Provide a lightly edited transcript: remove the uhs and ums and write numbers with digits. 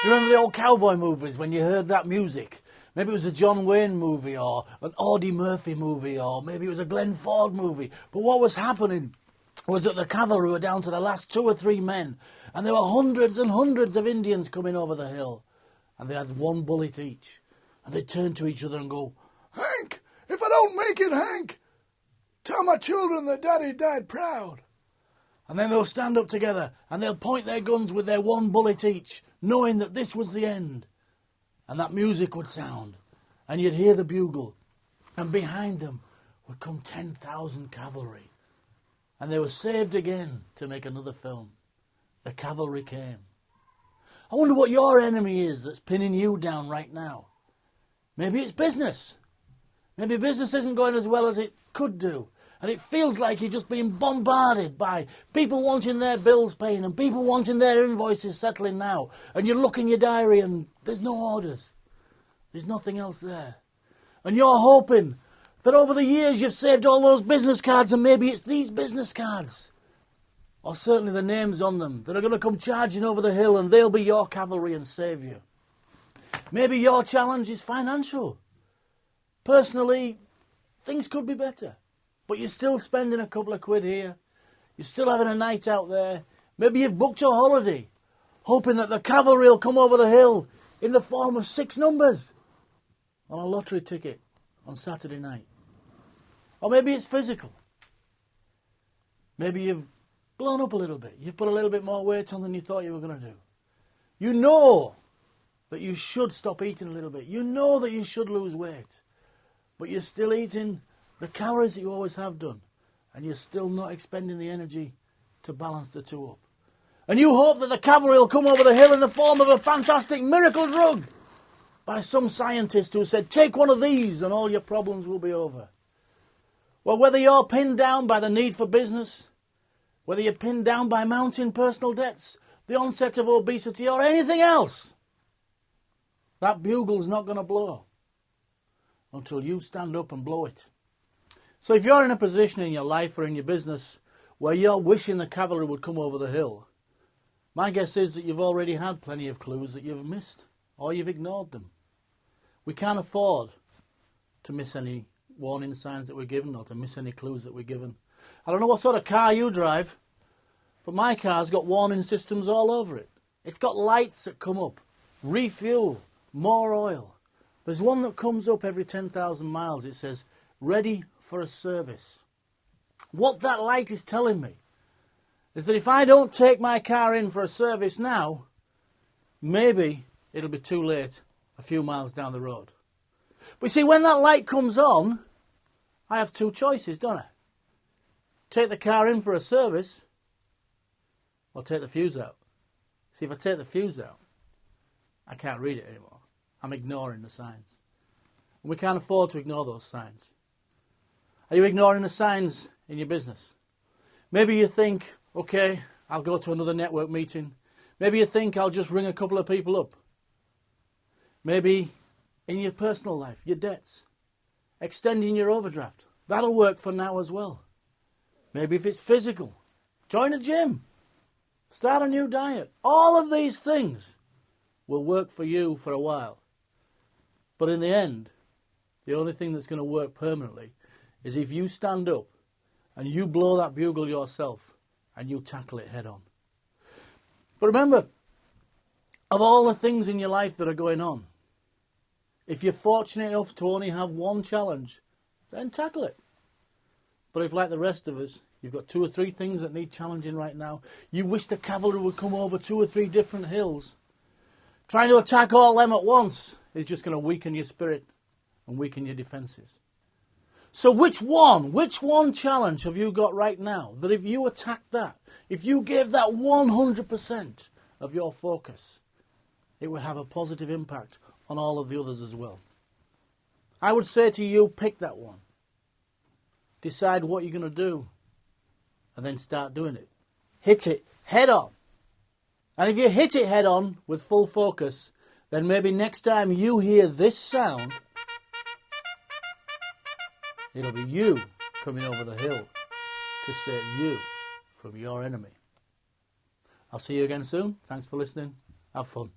You remember the old cowboy movies when you heard that music? Maybe it was a John Wayne movie or an Audie Murphy movie or maybe it was a Glenn Ford movie. But what was happening was that the cavalry were down to the last 2 or 3 men and there were hundreds and hundreds of Indians coming over the hill and they had 1 bullet each. And they'd turn to each other and go, "Hank, if I don't make it, Hank, tell my children that Daddy died proud." And then they'll stand up together and they'll point their guns with their 1 bullet each, knowing that this was the end. And that music would sound, and you'd hear the bugle, and behind them would come 10,000 cavalry. And they were saved again to make another film. The cavalry came. I wonder what your enemy is that's pinning you down right now. Maybe it's business. Maybe business isn't going as well as it could do. And it feels like you're just being bombarded by people wanting their bills paying and people wanting their invoices settling now. And you look in your diary and there's no orders. There's nothing else there. And you're hoping that over the years you've saved all those business cards and maybe it's these business cards. Or certainly the names on them that are going to come charging over the hill and they'll be your cavalry and save you. Maybe your challenge is financial. Personally, things could be better. But you're still spending a couple of quid here. You're still having a night out there. Maybe you've booked your holiday, hoping that the cavalry will come over the hill in the form of 6 numbers on a lottery ticket on Saturday night. Or maybe it's physical. Maybe you've blown up a little bit. You've put a little bit more weight on than you thought you were going to do. You know that you should stop eating a little bit. You know that you should lose weight. But you're still eating the calories that you always have done, and you're still not expending the energy to balance the two up. And you hope that the cavalry will come over the hill in the form of a fantastic miracle drug by some scientist who said, "Take one of these and all your problems will be over." Well, whether you're pinned down by the need for business, whether you're pinned down by mounting personal debts, the onset of obesity, or anything else, that bugle's not going to blow until you stand up and blow it. So if you're in a position in your life or in your business where you're wishing the cavalry would come over the hill, my guess is that you've already had plenty of clues that you've missed or you've ignored them. We can't afford to miss any warning signs that we're given or to miss any clues that we're given. I don't know what sort of car you drive, but my car's got warning systems all over it. It's got lights that come up, refuel, more oil. There's one that comes up every 10,000 miles. It says, "Ready for a service." What that light is telling me is that if I don't take my car in for a service now, maybe it'll be too late a few miles down the road. But you see, when that light comes on, I have 2 choices, don't I? Take the car in for a service or take the fuse out. See, if I take the fuse out, I can't read it anymore. I'm ignoring the signs. And we can't afford to ignore those signs. Are you ignoring the signs in your business? Maybe you think, okay, I'll go to another network meeting. Maybe you think I'll just ring a couple of people up. Maybe in your personal life, your debts, extending your overdraft. That'll work for now as well. Maybe if it's physical, join a gym, start a new diet. All of these things will work for you for a while. But in the end, the only thing that's going to work permanently is if you stand up and you blow that bugle yourself and you tackle it head on. But remember, of all the things in your life that are going on, if you're fortunate enough to only have one challenge, then tackle it. But if, like the rest of us, you've got 2 or 3 things that need challenging right now, you wish the cavalry would come over 2 or 3 different hills, trying to attack all them at once is just going to weaken your spirit and weaken your defences. So which one challenge have you got right now that if you attacked that, if you gave that 100% of your focus, it would have a positive impact on all of the others as well? I would say to you, pick that one. Decide what you're going to do and then start doing it. Hit it head on. And if you hit it head on with full focus, then maybe next time you hear this sound, it'll be you coming over the hill to save you from your enemy. I'll see you again soon. Thanks for listening. Have fun.